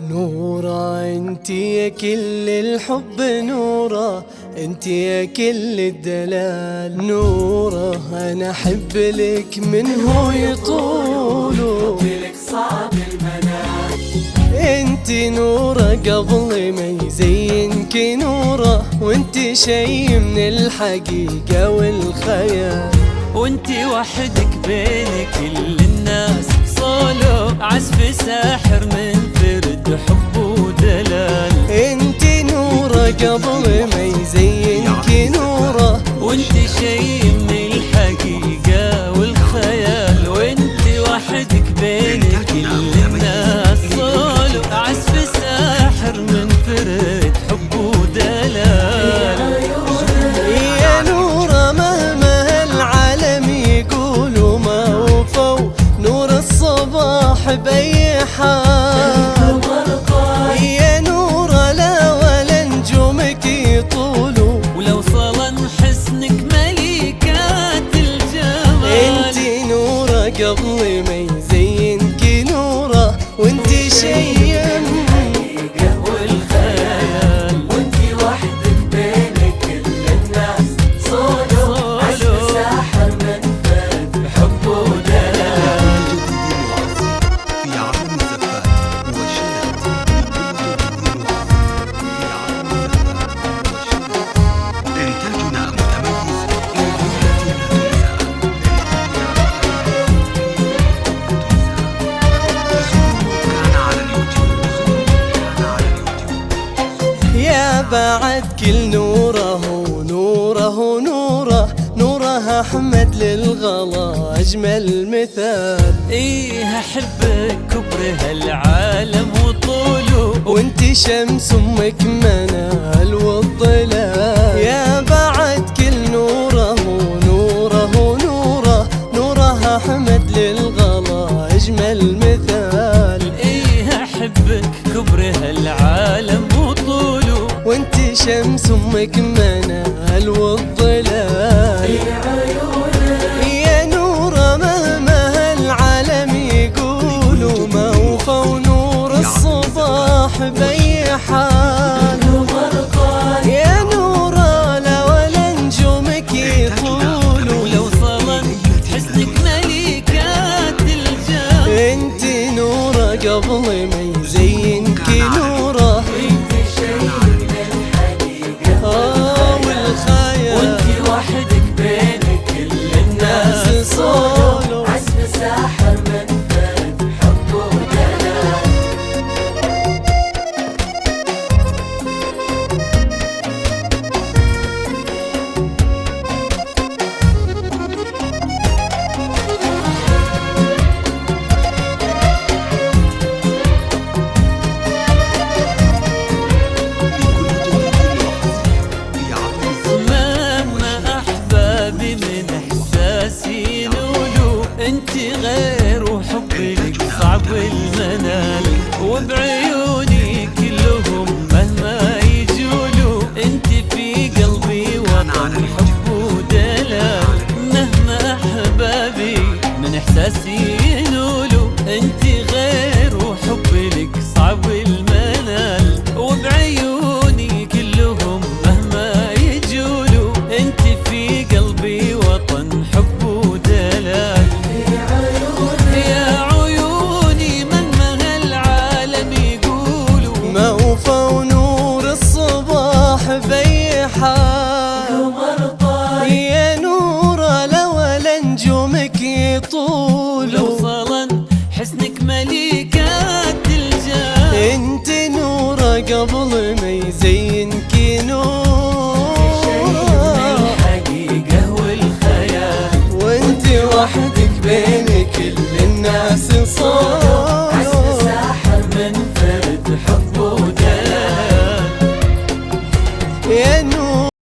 نورة انت يا كل الحب، نورة انت يا كل الدلال، نورة انا احب لك من هو يطول لك صعب المنال. انت نورة قبل ما يزينك نورة، وانت شي من الحقيقة والخيال، وانت وحدك بين كل الناس صولو عزف ساحر من فرد حب ودلال. انت نورة قبل ما يزينك نورة، وانت شي من الحقيقة والخيال، وانت وحدك بين كل الناس صولو عزف ساحر من فرد حب ودلال. يا نورة مهما العالم يقولوا ما وفوا نور الصباح بأي حال، يا نورة لا ولا نجومك يطولوا ولو صلن حسنك ملكات الجمال. انتي نورة قبل ما يزينك نورة، وانتي شي والخيال، وانتي وحدك بين كل الناس صولو عزف ساحر من فرد حب ودلال. في عالم الزفات والشلات، في عالم الزفات والشلات إنتاجنا متميز يا بعد كل نوره ونوره نوره، نوره أحمد للغلا أجمل مثال. ايه احبك كبر هالعالم وطوله، وانت شمس امك منال والظلال. يا بعد كل نوره ونوره ونوره، نوره أحمد للغلا أجمل مثال. ايه احبك كبر هالعالم وطوله، وانت شمس امك منال والظلال. يا نورة مهما العالم يقولوا ما وفوا نور الصباح بأي حال، يا نورة لا ولا نجومك يطولوا ولو صلن حسنك ملكات الجمال. انت نورة قبل ما يزينك نورة، والخيال، وانت وحدك بين كل الناس صولو عزف ساحر من فرد حب ودلال. مهما احبابي من احساسي نولو، انت غير وحبك صعب المنال، وبعيوني كلهم مهما يجولوا، انت في قلبي وطن حب ودلال. مهما احبابي من احساسي نولو، انت غير وحبك صعب المنال، وبعيوني كلهم مهما يجولوا، انت في قلبي وطن حب ودلال. يا عيوني مهما العالم يقولوا ما وفوا نور الصباح بأي حال، يا نورة لا ولا نجومك لو يطولوا صلن حسنك ملكات الجمال. انت نورة قبل ما يزينك نورة، الحقيقة والخيال، وانت وحدك بين كل الناس صار.